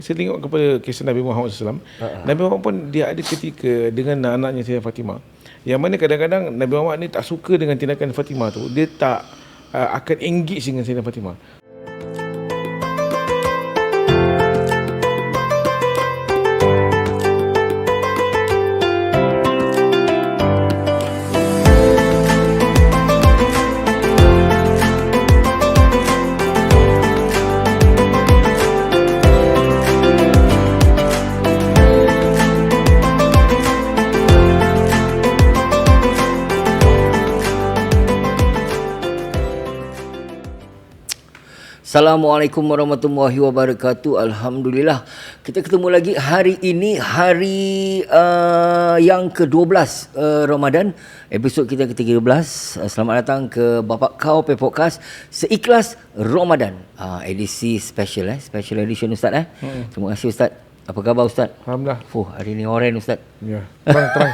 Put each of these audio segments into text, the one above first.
Saya tengok kepada kisah Nabi Muhammad SAW. Nabi Muhammad pun dia ada ketika dengan anaknya Sayyidah Fatimah, yang mana kadang-kadang Nabi Muhammad ni tak suka dengan tindakan Fatimah tu. Dia tak akan engage dengan Sayyidah Fatimah. Assalamualaikum warahmatullahi wabarakatuh. Alhamdulillah, kita ketemu lagi hari ini, hari yang ke-12 Ramadan, episod kita ke-13. Selamat datang ke Bapak Kau Podcast Seikhlas Ramadan, edisi special special edition Ustaz. Terima kasih Ustaz. Apa khabar Ustaz? Alhamdulillah. Hari ni oren Ustaz. Ya, terang.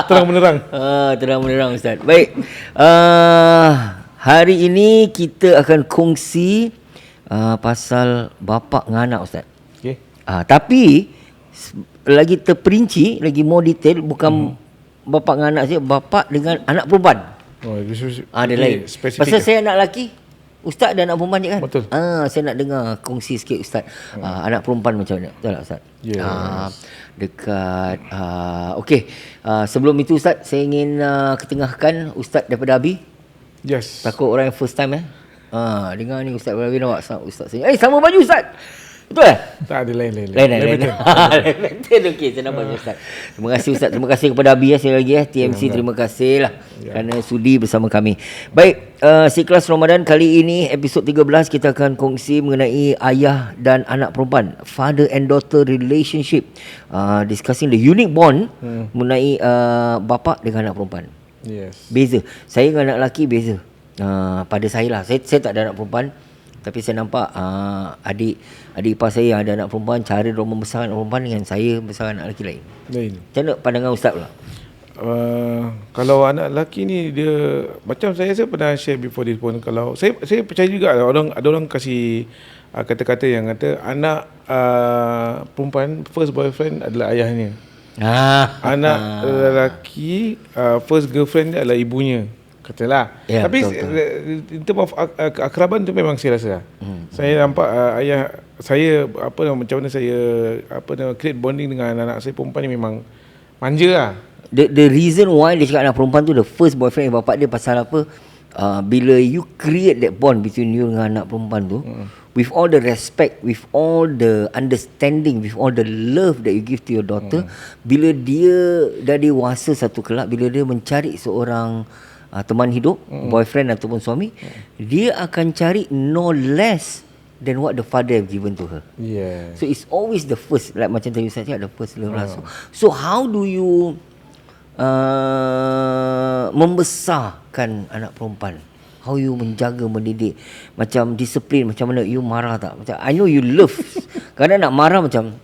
Terang menerang. Terang menerang Ustaz. Baik. Hari ini kita akan kongsi pasal bapa dengan anak Ustaz. Okey. Tapi lagi terperinci, lagi more detail, bukan bapa dengan anak saja, bapa dengan anak perempuan. Oh, Ada lain. Spesifik. Pasal saya anak lelaki, Ustaz dan anak perempuan je kan? Betul. Saya nak dengar kongsi sikit Ustaz. Anak perempuan macam mana? Betul tak Ustaz? Yes. Dekat okey. Sebelum itu Ustaz, saya ingin ketengahkan Ustaz daripada Abi. Yes. Takut orang yang first time dengar ni Ustaz Rabi nampak Ustaz saya. Sama baju Ustaz. Betul Tak ada lain. Lain. Okey, saya nampak Ustaz. Terima kasih Ustaz. Terima kasih kepada Abi sekali lagi TMC. Terima kasih lah kerana sudi bersama kami. Baik, Seikhlas Ramadan kali ini episod 13 kita akan kongsi mengenai ayah dan anak perempuan, father and daughter relationship, discussing the unique bond mengenai bapa dengan anak perempuan. Yes. Beza. Saya dengan anak lelaki beza. Pada saya lah. Saya tak ada anak perempuan, tapi saya nampak adik ipar saya yang ada anak perempuan, cara mereka membesarkan anak perempuan dengan saya membesarkan anak lelaki lain. Macam mana pandangan Ustaz pula? Kalau anak lelaki ni dia macam saya pernah share before this pun, kalau saya percaya juga ada orang kasih kata-kata yang kata anak perempuan first boyfriend adalah ayahnya. Anak lelaki first girlfriend dia adalah ibunya, katalah. Tapi betul. In term of keakraban tu memang saya rasa saya nampak ayah saya macam mana saya create bonding dengan anak saya perempuan ni memang manja lah. The reason why dia cakap anak perempuan tu the first boyfriend bapak dia pasal apa? Bila you create that bond between you dengan anak perempuan tu, with all the respect, with all the understanding, with all the love that you give to your daughter, bila dia dah dewasa satu kelak, bila dia mencari seorang teman hidup, boyfriend ataupun suami, dia akan cari no less than what the father have given to her. So it's always the first, like macam tadi Ustaz cakap, the first love lah. So how do you membesarkan anak perempuan? How you menjaga, mendidik, macam disiplin, macam mana you marah tak? Macam I know you love. Kadang nak marah macam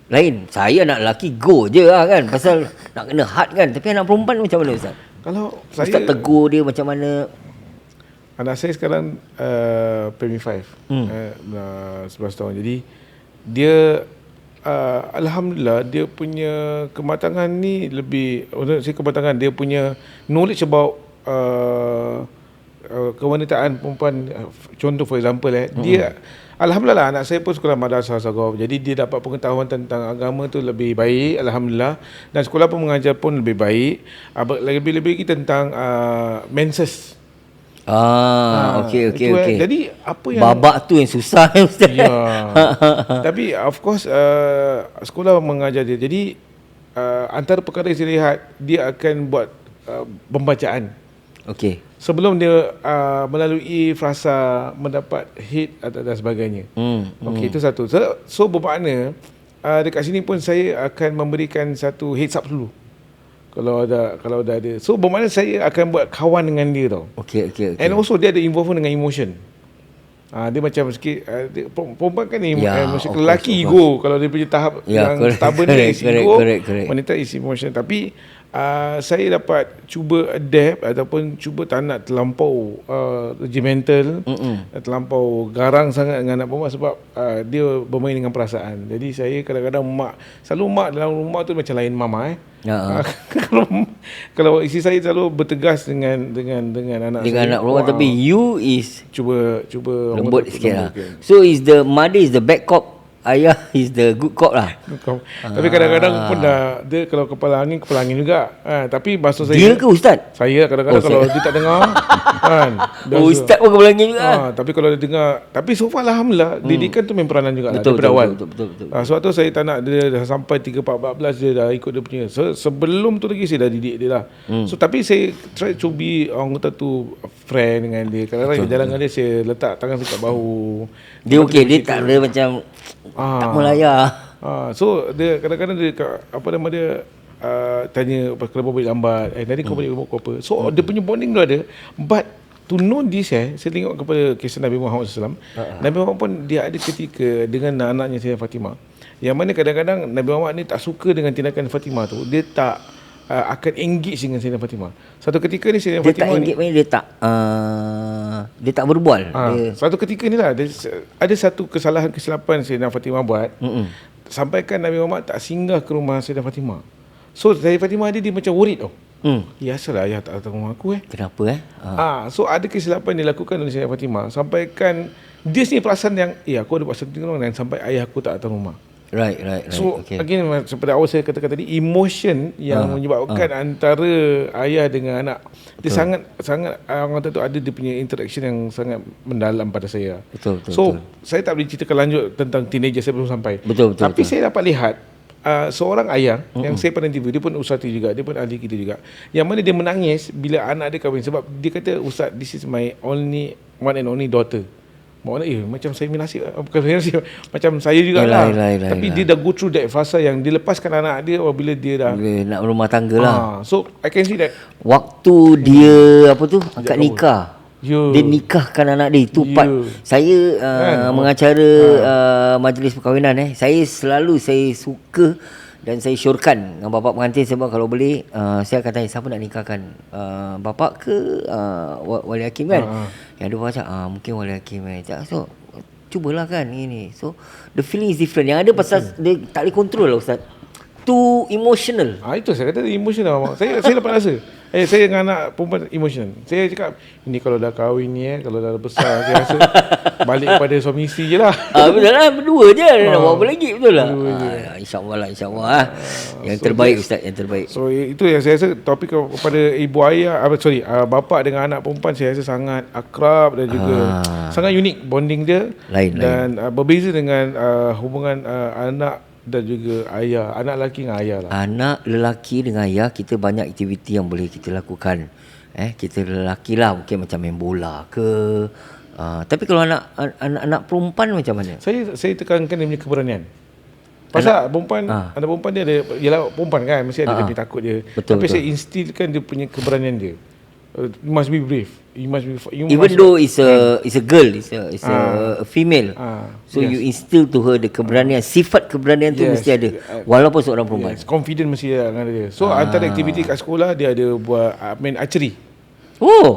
lain. Saya anak lelaki go je lah kan, pasal nak kena hard kan. Tapi anak perempuan macam mana Ustaz? Kalau Ustaz tegur dia macam mana? Anak saya sekarang primary 5, 11 tahun. Jadi dia alhamdulillah dia punya kematangan ni lebih, kematangan dia punya knowledge about kewanitaan perempuan. Contoh for example dia alhamdulillah anak saya pun sekolah madrasah Sarawak. Jadi dia dapat pengetahuan tentang agama tu lebih baik, alhamdulillah, dan sekolah pun mengajar pun lebih baik. Lebih-lebih lagi tentang menses. Okey. Jadi apa yang babak tu yang susah Ustaz. Tapi of course sekolah mengajar dia. Jadi antara perkara yang saya lihat, dia akan buat pembacaan. Okey. Sebelum dia melalui frasa, mendapat hit dan sebagainya. Okey, itu satu. So bermakna dekat sini pun saya akan memberikan satu heads up dulu. Kalau dah ada. So bermakna saya akan buat kawan dengan dia tau. Okey. And also dia ada involvement dengan emotion. Dia macam sikit perempuan kan emotion, lelaki ego. Kalau dia punya tahap yang stubborn ni is ego, wanita is emotion. Tapi saya dapat cuba adapt ataupun cuba tak nak terlampau regimental, terlampau garang sangat dengan anak perempuan sebab dia bermain dengan perasaan. Jadi saya kadang-kadang selalu mak dalam rumah tu macam lain mama kalau isteri saya selalu bertegas dengan anak dengan saya. anak perempuan, tapi you is cuba lembut sikit lah. So is the mother is the bad cop, ayah is the good cop lah. Tapi kadang-kadang pun dah dia kalau kepala angin juga. Tapi maksud saya, Dia ke ustaz? saya kadang-kadang kalau dia tak dengar kan. Ustaz pun kepala angin juga. Tapi kalau dia dengar, tapi so far alhamdulillah didikan tu main peranan juga daripada awal. Betul. Sebab tu saya tak nak dia dah sampai 3-4-14 dia dah ikut dia punya. Sebelum tu lagi saya dah didik dia lah. So tapi saya try to be orang kata tu friend dengan dia. Kadang-kadang jalan dengan dia saya letak tangan dekat bahu. Dia okey, dia tak ada macam tak melayar. So dia kadang-kadang dia apa nama dia tanya kenapa balik lambat, tadi kau balik rumah kau apa. So dia punya bonding tu ada. But to know this, saya tengok kepada kisah Nabi Muhammad SAW. Nabi Muhammad pun dia ada ketika dengan anaknya Sayyidah Fatimah, yang mana kadang-kadang Nabi Muhammad ni tak suka dengan tindakan Fatimah tu. Dia tak akan engage dengan Sayyidah Fatimah. Satu ketika ni Sayyidah Fatimah tak engage ni, dia tak berbual. Satu ketika ni lah ada satu kesilapan Sayyidah Fatimah buat. Sampaikan Nabi Muhammad tak singgah ke rumah Sayyidah Fatimah. So Sayyidah Fatimah dia macam worried tau. Biasalah ayah tak datang rumah aku Kenapa So ada kesilapan yang dilakukan oleh Sayyidah Fatimah. Sampaikan dia sendiri perasan yang aku ada buat something wrong dan sampai ayah aku tak datang rumah. Right. So again, seperti awal saya katakan tadi, emotion yang menyebabkan antara ayah dengan anak. Dia sangat orang kata tu ada dia punya interaction yang sangat mendalam pada saya. Betul. Saya tak boleh ceritakan lanjut tentang teenager saya belum sampai. Tapi saya dapat lihat seorang ayah yang saya pernah interview, dia pun ustaz juga, dia pun ahli kita juga, yang mana dia menangis bila anak dia kahwin. Sebab dia kata, "Ustaz, this is my only one and only daughter." Maknanya macam saya nasib, bukan saya nasib, macam saya jugalah. Tapi dia dah go through that fasa yang dilepaskan anak dia apabila dia dah nak rumah tangga lah. So I can see that waktu dia akad nikah, dia nikahkan anak dia, itu part saya mengacara majlis perkahwinan, saya selalu suka dan saya syorkan dengan bapa pengantin. Sebab kalau boleh saya akan tanya, siapa nak nikahkan, bapa ke wali hakim kan. Yang dia macam mungkin wali hakim So cubalah kan ini. So the feeling is different. Yang ada pasal dia tak boleh control lah ustaz, too emotional. Itu saya kata emotional. saya dapat rasa saya dengan anak perempuan emotional. Saya cakap, ini kalau dah kahwin ni kalau dah besar, saya rasa balik pada suami isteri je lah. Betul lah, berdua je. Nak buat apa lagi, betul lah. InsyaAllah yang terbaik ustaz, yang terbaik. So itu yang saya rasa topik kepada ibu ayah, bapa dengan anak perempuan, saya rasa sangat akrab dan juga sangat unik bonding dia. Dan berbeza dengan hubungan anak dan juga ayah, anak lelaki dengan ayah lah. Anak lelaki dengan ayah, kita banyak aktiviti yang boleh kita lakukan. Kita lelaki lah mungkin macam main bola ke. Tapi kalau anak perempuan macam mana? Saya tekankan dia punya keberanian. Pasal perempuan, anak perempuan dia ada, ialah perempuan kan, mesti ada dia punya takut dia. Tapi saya instilkan dia punya keberanian dia. You must be brave. Even though it's a girl, it's a female. So you instill to her the keberanian, sifat keberanian tu mesti ada, walaupun seorang perempuan. Confident mesti ada dia. So antara aktiviti kat sekolah, dia ada buat main archery.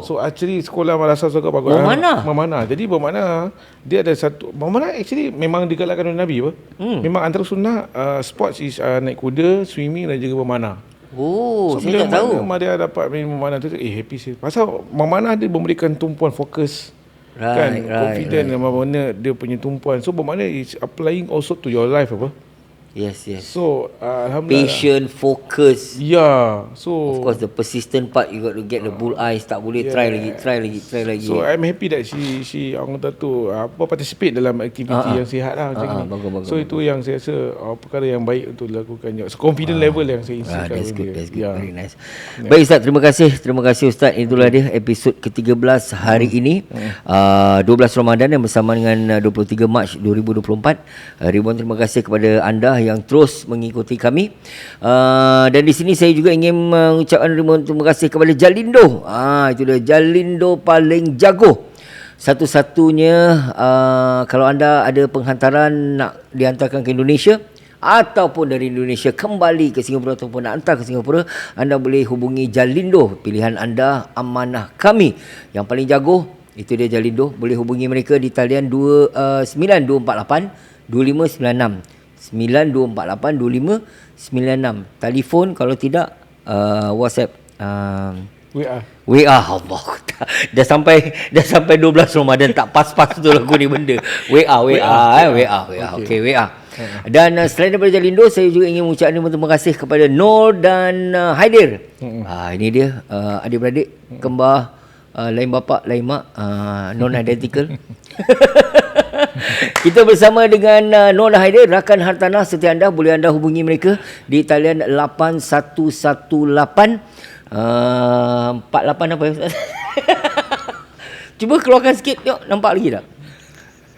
So archery sekolah madrasah juga bagus. Memanah. Jadi bermakna dia ada satu memanah, actually memang digalakkan oleh Nabi apa. Memang antara sunnah sports is naik kuda, swimming dan juga memanah. So saya tak tahu. Dia dapat main memanah tu, happy sih. Pasal memanah dia memberikan tumpuan fokus. Confident dan mana dia punya tumpuan. So bermakna is applying also to your life apa. Yes. So alhamdulillah. Patient, focus. So of course the persistent part, you got to get the bull eyes. Tak boleh try lagi. So I'm happy that she orang kata tu participate dalam aktiviti yang sihat lah macam ni. Bagus. So itu yang saya rasa perkara yang baik untuk dilakukan. So confident level yang saya insinukan. That's good. Very nice. Baik ustaz, terima kasih ustaz. Itulah dia episod ke-13 hari ini. 12 Ramadan yang bersama dengan 23 Mac 2024. Ribuan terima kasih kepada anda yang terus mengikuti kami. Dan di sini saya juga ingin mengucapkan terima kasih kepada Jalindo. Itu dia, Jalindo paling jago. Satu-satunya kalau anda ada penghantaran nak dihantarkan ke Indonesia, ataupun dari Indonesia kembali ke Singapura ataupun nak hantar ke Singapura, anda boleh hubungi Jalindo. Pilihan anda, amanah kami. Yang paling jago, itu dia Jalindo. Boleh hubungi mereka di talian 9248 2596. 9248 2596. Telefon, kalau tidak WhatsApp. WA Allah. Dah sampai 12 Ramadan tak pas-pas tu lagu ni benda. WA. Okey, WA. Dan selain daripada Jalindo, saya juga ingin mengucapkan terima kasih kepada Nur dan Haidir. Ini dia adik-beradik kembar, lain bapa lain mak, non identical. Kita bersama dengan Nur dan Haidir, rakan hartanah setiap anda. Boleh anda hubungi mereka di talian 8118 48 apa ya Ustaz? Cuba keluarkan sikit tengok, nampak lagi tak?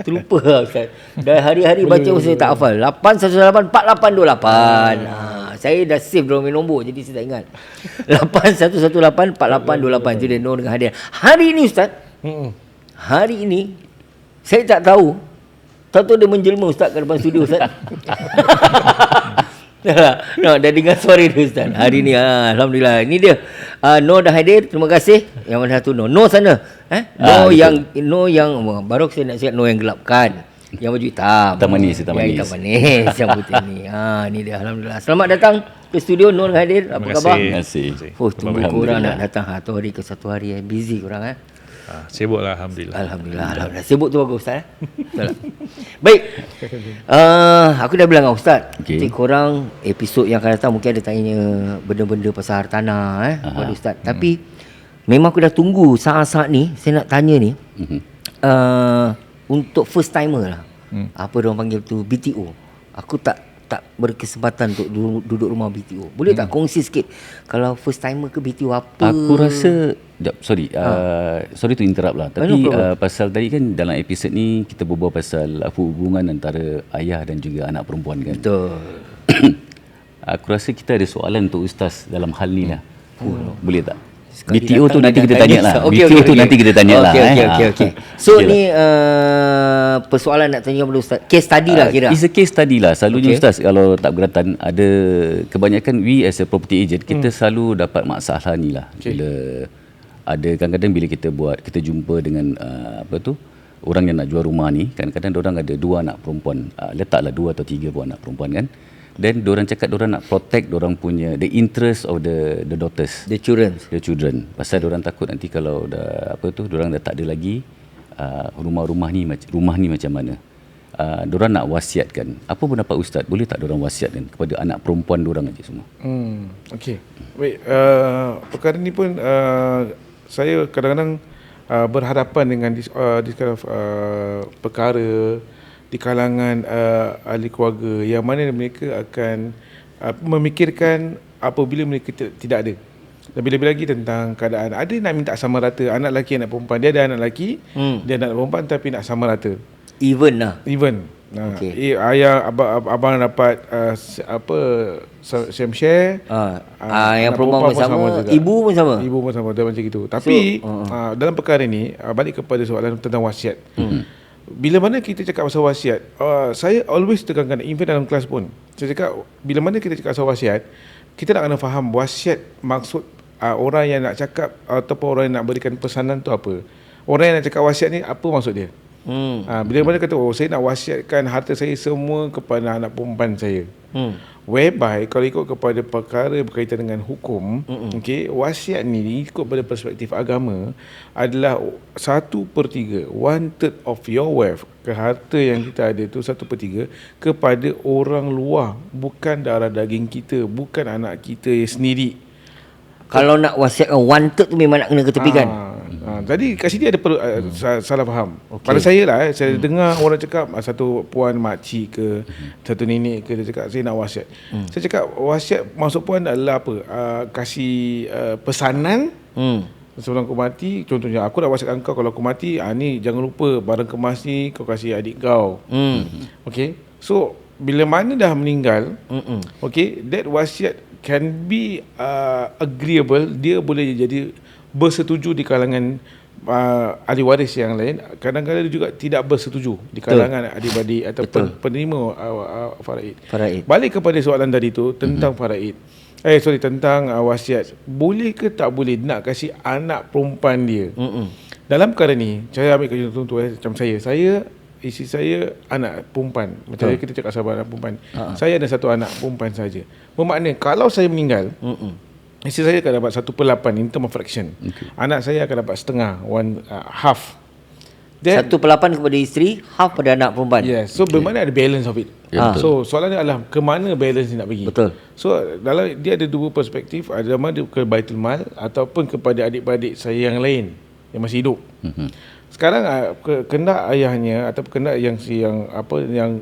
Terlupa lah Ustaz. Dah hari-hari baca saya tak hafal. 8118 4828. Saya dah save dorang punya nombor, jadi saya tak ingat. 8118 4828. Itu dia Nur dengan Hadiah. Hari ini Ustaz, hari ini saya tak tahu. Tahu dia menjelma Ustaz ke depan studio Ustaz. Dah dengar suara dia Ustaz. Hari ni Alhamdulillah. Ini dia Nur dah hadir. Terima kasih. Yang mana satu Nur? Nur sana. Nur yang baru saya nak cakap Nur yang gelap kan. Yang baju hitam. Hitam manis. Hitam manis. Yang putih ni. Ini dia Alhamdulillah. Selamat datang ke studio Nur hadir. Apa khabar? Terima kasih. Tunggu korang nak datang satu hari ke satu hari. Busy korang sibuk lah Alhamdulillah. Sibuk tu bagus Ustaz. Baik. Aku dah bilang dengan Ustaz, nanti korang episod yang akan datang mungkin ada tanya benda-benda pasal hartanah kepada Ustaz. Tapi memang aku dah tunggu saat-saat ni saya nak tanya ni. Untuk first timer lah. Apa diorang panggil tu, BTO. Aku tak berkesempatan untuk duduk rumah BTO. Boleh tak kongsi sikit kalau first timer ke BTO apa? Aku rasa sorry to interrupt lah. Tapi pasal tadi kan dalam episod ni kita berbual pasal hubungan antara ayah dan juga anak perempuan kan. Betul. Aku rasa kita ada soalan untuk Ustaz dalam hal ni lah. Boleh tak? Sekali BTO tu nanti kita tanya lah. Okay, BTO tu nanti kita tanya lah. Okay. So ni persoalan nak tanya kepada Ustaz. Case study lah kira. It's a case study lah. Selalunya Ustaz kalau tak beratan, ada kebanyakan we as a property agent, kita selalu dapat masalah ni lah. Bila ada kadang-kadang bila kita jumpa dengan orang yang nak jual rumah ni, kadang-kadang orang ada 2 anak perempuan. Letaklah 2 atau 3 buah anak perempuan kan. Then diorang cakap diorang nak protect diorang punya the interest of the daughters, the children. Pasal diorang takut nanti kalau dah diorang dah tak ada lagi rumah ni macam mana. Diorang nak wasiatkan. Apa pendapat Ustaz? Boleh tak diorang wasiatkan kepada anak perempuan diorang aja semua? Okey. Baik, perkara ni pun saya kadang-kadang berhadapan dengan this kind of perkara di kalangan ahli keluarga yang mana mereka akan memikirkan apabila mereka tidak ada. Lebih-lebih lagi tentang keadaan. Ada nak minta sama rata, anak lelaki, anak perempuan. Dia ada anak lelaki, dia anak perempuan tapi nak sama rata. Even lah. Okay. Ayah abang dapat same share. Yang perempuan pun sama, ibu pun sama. Ibu pun sama, macam itu. Tapi dalam perkara ni balik kepada soalan tentang wasiat. Bila mana kita cakap pasal wasiat, saya always tekankan, even dalam kelas pun saya cakap, bila mana kita cakap pasal wasiat, kita nak kena faham wasiat maksud orang yang nak cakap ataupun orang yang nak berikan pesanan tu apa. Orang yang nak cakap wasiat ni apa maksud dia. Bila mana kata saya nak wasiatkan harta saya semua kepada anak perempuan saya, whereby kalau ikut kepada perkara berkaitan dengan hukum, wasiat ni ikut pada perspektif agama adalah 1/3, 1/3 of your wealth, ke harta yang kita ada tu 1/3 kepada orang luar, bukan darah daging kita, bukan anak kita sendiri. Kalau nak wasiatkan 1/3 tu memang nak kena ketepikan. Jadi kat sini ada salah faham. Pada saya lah, saya dengar orang cakap satu puan makcik ke satu nenek ke, dia cakap saya nak wasiat. Saya cakap wasiat maksud puan adalah apa? Kasih pesanan sebelum aku mati. Contohnya aku nak wasiatkan kau, kalau aku mati ni jangan lupa barang kemas ni kau kasih adik kau. Okay. So bila mana dah meninggal, okay, that wasiat can be agreeable. Dia boleh jadi bersetuju di kalangan ahli waris yang lain. Kadang-kadang juga tidak bersetuju di kalangan adik-beradik atau penerima faraid. Faraid. Balik kepada soalan tadi tu tentang faraid. Tentang wasiat. Boleh ke tak boleh nak kasih anak perempuan dia? Dalam perkara ni, saya ambil contoh macam saya, isteri saya anak perempuan. Macam kita cakap sahabat anak perempuan. Saya ada satu anak perempuan saja. Bermakna kalau saya meninggal, isteri saya akan dapat 1/8 in term of fraction. Anak saya akan dapat setengah, half. 1/8 kepada isteri, half pada anak perempuan. Yes. So bermakna ada balance of it. So soalannya adalah ke mana balance ni nak pergi. Betul. So dalam dia ada dua perspektif, ada mana ke Baitul Mal ataupun kepada adik-beradik saya yang lain yang masih hidup. Sekarang kehendak ayahnya atau kehendak yang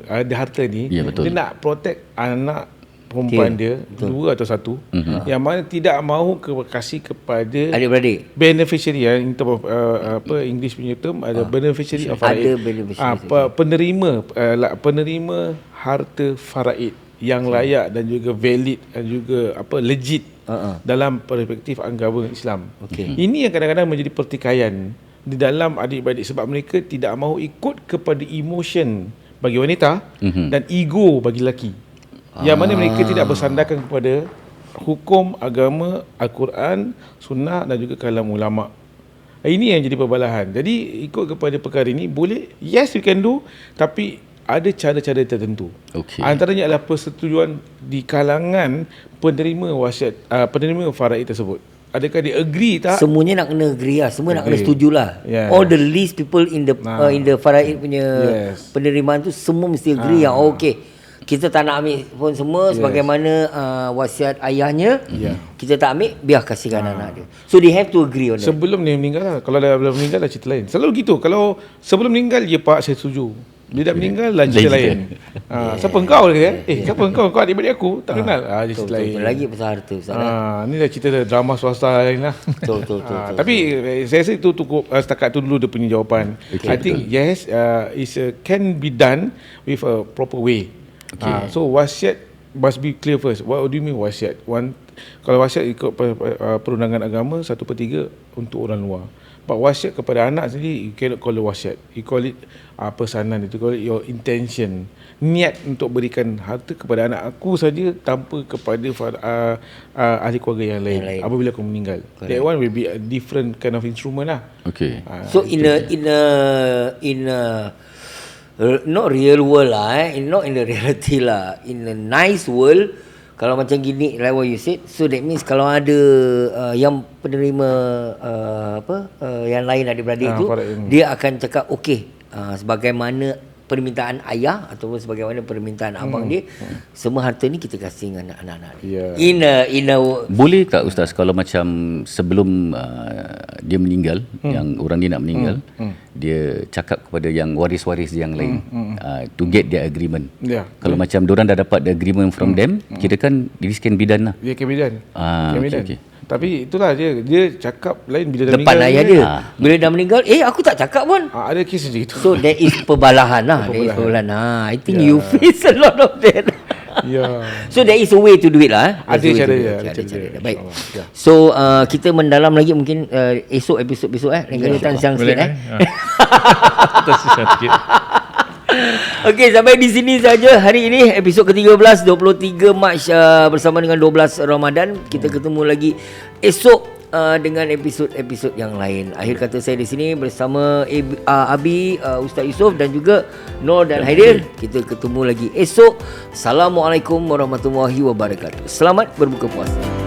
ada harta ni, dia nak protect anak perempuan dia, dua atau satu, yang mana tidak mahu kasih kepada adik-beradik, beneficiary, in term of English punya term, ada beneficiary of faraid, penerima harta faraid yang layak dan juga valid dan juga legit dalam perspektif agama Islam. Ini yang kadang-kadang menjadi pertikaian di dalam adik-beradik sebab mereka tidak mahu ikut kepada emotion bagi wanita dan ego bagi lelaki. Yang mana mereka tidak bersandarkan kepada hukum agama, Al-Quran, Sunnah dan juga kalam ulama'. Ini yang jadi perbalahan. Jadi ikut kepada perkara ini, boleh, yes you can do, tapi ada cara-cara tertentu. Antaranya adalah persetujuan di kalangan penerima wasiat, penerima faraid tersebut. Adakah dia agree tak? Semuanya nak kena agree lah. Semua nak kena setuju lah. All the least people in the faraid punya penerimaan tu semua mesti agree yang okay, kita tak nak ambil pun semua sebagaimana wasiat ayahnya. Kita tak ambil, biar kasihkan anak dia. So they have to agree on that. Sebelum dia meninggal lah. Kalau dah meninggal dah cerita lain. Selalu gitu. Kalau sebelum meninggal, ya pak saya setuju. Dia dah meninggal lah cerita lain. Siapa engkau dia? Siapa engkau? Kau adik-beradik aku? Tak kenal. Dia cerita lain. Lagi pasal harta. Ni dah cerita drama swasta lain lah. Betul. Tapi saya rasa itu cukup, setakat tu dulu dia punya jawapan. I think yes, can be done with a proper way. So wasiat must be clear first. What do you mean wasiat? Kalau wasiat ikut perundangan agama 1/3 untuk orang luar. But wasiat kepada anak sendiri, you cannot call it wasiat. You call it pesanan, you call it your intention. Niat untuk berikan harta kepada anak aku saja tanpa kepada ahli keluarga yang lain apabila aku meninggal. That one will be a different kind of instrument lah. So in a not real world lah, not in the reality lah, in a nice world, kalau macam gini like what you said, so that means kalau ada yang penerima yang lain adik-beradik tu, dia akan cakap okey, sebagaimana permintaan ayah ataupun sebagaimana permintaan abang dia, semua harta ni kita kasih dengan anak-anak dia. Boleh tak Ustaz kalau macam sebelum dia meninggal, yang orang dia nak meninggal, dia cakap kepada yang waris-waris yang lain to get their agreement. Kalau macam diorang dah dapat the agreement from them, kira kan this can be done lah. Dia can be done. Tapi itulah dia cakap lain bila dah depan meninggal. Ayah dia. Bila dah meninggal, aku tak cakap pun. Ada kes macam itu. So there is perbalahan lah. I think you face a lot of that. So there is a way to do it lah. Ada cara. Baik. So kita mendalam lagi mungkin esok episod besok lain kali datang siang sikit Tersisa sikit. Okey, sampai di sini saja hari ini episod ke-13 23 Mac bersama dengan 12 Ramadan. Kita ketemu lagi esok dengan episod-episod yang lain. Akhir kata saya di sini bersama Abi, Ustaz Yusof dan juga Nur dan Haidir. Kita ketemu lagi esok. Assalamualaikum warahmatullahi wabarakatuh. Selamat berbuka puasa.